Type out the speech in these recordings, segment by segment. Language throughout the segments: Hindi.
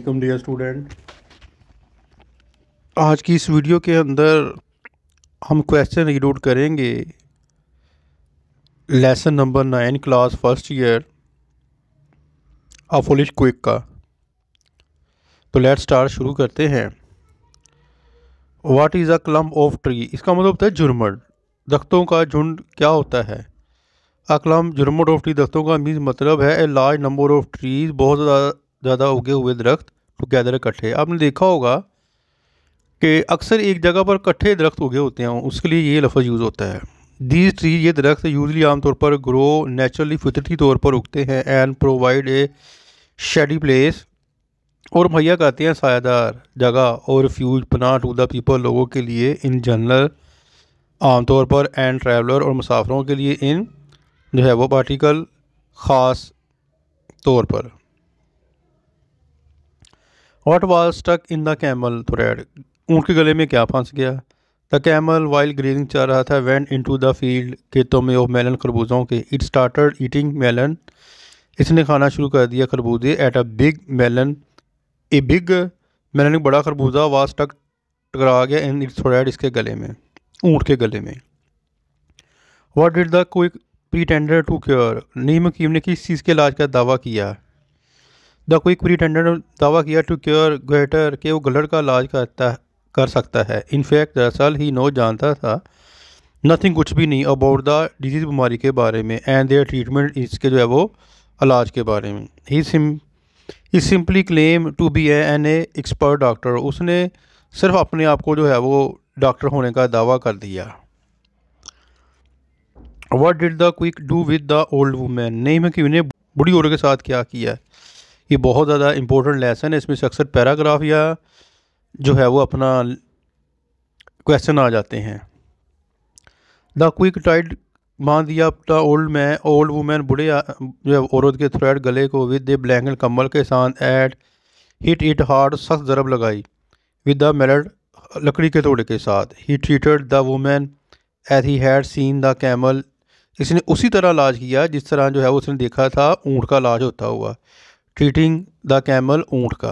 वालेकुम डियर स्टूडेंट। आज की इस वीडियो के अंदर हम क्वेश्चन रीड आउट करेंगे lesson number 9 class first year a foolish quack का। तो लेट्स स्टार्ट, शुरू करते हैं। What is a clump of tree? इसका मतलब होता है झुरमुट, दरख्तों का झुंड क्या होता है। अ क्लम्प झुरमुट ऑफ ट्री दरख्तों का मीन्स मतलब है a large number of trees, बहुत ज़्यादा उगे हुए दरख्त टुगेदर इकट्ठे। आपने देखा होगा कि अक्सर एक जगह पर इकट्ठे दरख्त उगे होते हैं, उसके लिए ये लफ्ज़ यूज़ होता है। दीज ट्री, ये दरख्त यूजली आमतौर पर ग्रो नेचुरली, फितरती तौर पर उगते हैं and provide a shady place, और मुहैया करते हैं सायादार जगह और रिफ्यूज, पनाह टू द पीपल, लोगों के लिए, इन जनरल आमतौर पर, एंड ट्रैवलर और मुसाफरों के लिए, इन जो है वो पार्टिकल ख़ास तौर पर। What was stuck in the camel thread? ऊँट के गले में क्या फंस गया? द कैमल वाइल ग्रेजिंग चल रहा था वेंट इनटू द फील्ड, खेतों में, ऑफ मेलन, खरबूजों के। इट स्टार्टेड ईटिंग मेलन, इसने खाना शुरू कर दिया खरबूजे। At a big melon, a big melon, एक बड़ा खरबूजा, वाज स्टक, टकरा गया, इन इट्स थ्रेड, इसके गले में, ऊँट के गले में। What did the quack pretend to cure? नीम हकीम ने किस चीज़ के इलाज का दावा किया? द क्विक प्रीटेंडर ने दावा किया टू क्योर ग्वेटर, के वो गलड़ का इलाज कर सकता है। इनफैक्ट दरअसल ही नो, जानता था, नथिंग, कुछ भी नहीं, अबाउट द डिजीज़, बीमारी के बारे में, एंड देयर ट्रीटमेंट, इसके जो है वो इलाज के बारे में। He simply claim to be an expert doctor, उसने सिर्फ अपने आप को जो है वो डॉक्टर होने का दावा कर दिया। What did the quack do with the old women? नीम हकीम ने बूढ़ी औरत के साथ क्या किया? ये बहुत ज़्यादा इंपॉर्टेंट लेसन है, इसमें से अक्सर पैराग्राफ या जो है वो अपना क्वेश्चन आ जाते हैं। द क्विक टाइड, बांध दिया द ओल्ड वुमेन, बूढ़े जो है औरत के थ्रेड, गले को, विद द ब्लैंकेट, कम्बल के साथ। एड हिट इट हार्ड, सख्त ज़रब लगाई। विद द मेलड, लकड़ी के तोड़े के साथ। He treated the women as he had seen the camel, इसने उसी तरह इलाज किया जिस तरह जो है उसने देखा था ऊँट का इलाज होता हुआ। ट्रीटिंग द कैमल, ऊँट का।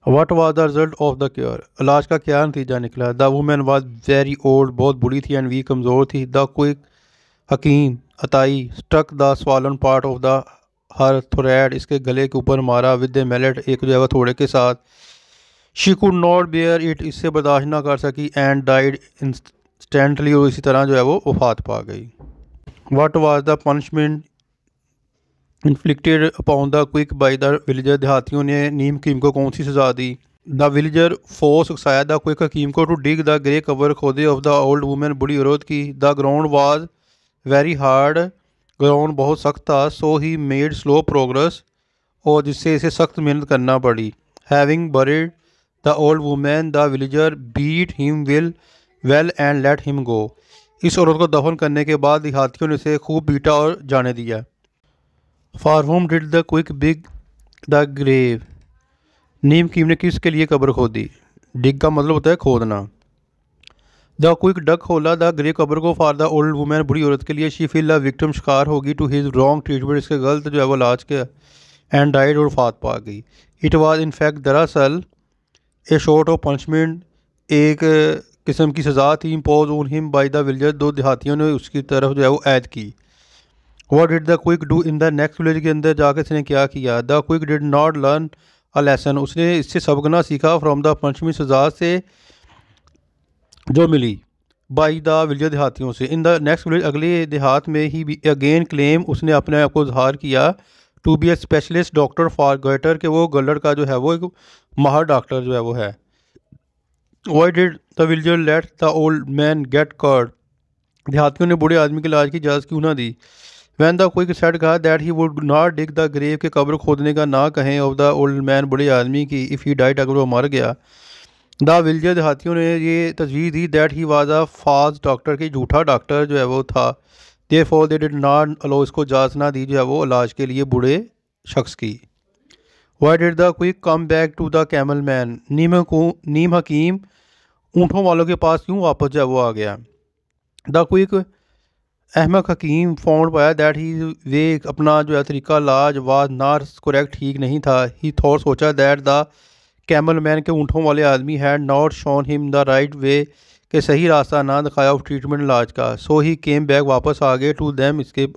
What was the result of the cure? इलाज का क्या नतीजा निकला? The woman was very old, बहुत बूढ़ी थी, and weak, कमज़ोर थी। The quick, Hakim, अताई, struck the swollen part of the her thread, इसके गले के ऊपर मारा। With the mallet, एक जो है वह थोड़े के साथ। She could not bear it, इससे बर्दाश्त ना कर सकी, and died instantly, और इसी तरह जो है वो वफात पा गई। What was the punishment inflicted upon the quack by the villager? देहातियों ने नीम हकीम को कौन सी सज़ा दी? द विलेजर फोर्स, उकसाया द क्विक हकीम को, to dig the grave, खोदे, ऑफ द ओल्ड वुमेन, बूढ़ी औरत की। The ground was very hard, ground बहुत सख्त था। So he made slow progress, और जिससे इसे सख्त मेहनत करना पड़ी। Having buried the old women, the villager beat him well and let him go, इस औरत को दफन करने के बाद देहातियों ने इसे खूब पीटा और जाने दिया। For whom did the quack dig the grave? नीम हकीम ने किसके लिए कब्र खोदी? डिग का मतलब होता है खोदना। द क्विक डग, खोला द ग्रेव, कब्र को, फॉर द ओल्ड वुमेन, बुढ़ी औरत के लिए। शी फील द विक्टिम, शिकार होगी, टू हिज रॉन्ग ट्रीटमेंट, इसके गलत जो है वो इलाज के, एंड डाइड, और फात पा गई। इट वॉज इन फैक्ट, दरअसल, ए शॉर्ट ऑफ पनिशमेंट, एक किस्म की सज़ा थी, impose on him by the villager, दो देहातियों ने उसकी तरफ जो है वो ऐद की। What did the quick do in the next village? के अंदर जाकर इसने क्या किया? The quick did not learn a lesson, उसने इससे सबक ना सीखा, from the punishment, सज़ा से जो मिली, by the villager, देहातियों से। In the next village, अगले देहात में, ही again claim, उसने अपने आप को इजहार किया, to be a specialist doctor for goiter, के वो गलड़ का जो है वो एक माहर डॉक्टर जो है वो है। Why did the villager let the old man get cured? देहातियों ने बूढ़े आदमी के इलाज की इजाज़त क्यों ना दी? वैन द क्विक सेड, कहा, that he would not dig the grave, के कब्र खोदने का ना कहें, ऑफ द ओल्ड मैन, बूढ़े आदमी की, इफ़ ही डाइट, अगर वो मर गया। द विलेजर, देहातियों ने ये तजवीज़ दी, that he was a false doctor, की झूठा डॉक्टर जो है वो था। Therefore they did not allow, इसको इजाज़त ना दी जो है वो इलाज के लिए बूढ़े शख्स की। Why did the quack come back to the camel man? नीम हकीम ऊँटों वालों के पास क्यों वापस जो है वो आ गया? The quick Ahmad Hakim found पाया दैट ही वे अपना जो है तरीका लाज वाज नार करेक्ट ठीक नहीं था। ही थॉट सोचा दैट द कैमल मैन के ऊँटों वाले आदमी had not shown him the right वे के सही रास्ता ना दिखाया ऑफ ट्रीटमेंट इलाज का। सो ही केम बैक वापस आ गए टू देम इसके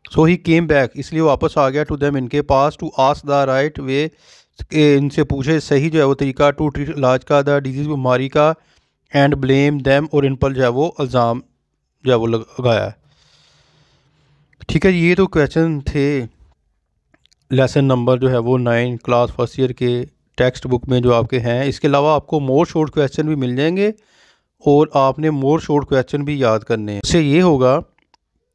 सो ही केम बैक इसलिए वापस आ गया टू देम इनके पास to ask the right way इनसे पूछे सही जो है वो तरीका टू ट्रीट इलाज का द डिजीज़ बीमारी का एंड ब्लेम देम और इन पर जो है वो इल्ज़ाम जो है वो लगाया है। ठीक है, ये तो क्वेश्चन थे लेसन नंबर जो है वो 9 क्लास फर्स्ट ईयर के टेक्स्ट बुक में जो आपके हैं। इसके अलावा आपको मोर शॉर्ट क्वेश्चन भी मिल जाएंगे और आपने मोर शॉर्ट क्वेश्चन भी याद करने हैं। इससे ये होगा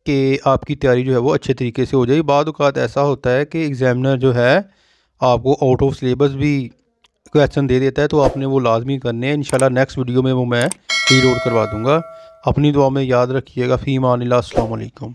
कि आपकी तैयारी जो है वो अच्छे तरीके से हो जाएगी। बाद औक़ात ऐसा होता है कि एग्ज़ामिनर जो है आपको आउट ऑफ सिलेबस भी क्वेश्चन दे देता है, तो आपने वो लाजमी करने हैं। इंशाल्लाह नेक्स्ट वीडियो में वो मैं रीड आउट करवा दूँगा। अपनी दुआ में याद रखिएगा। फ़ी अमानिल्लाह, अस्सलाम वालेकुम।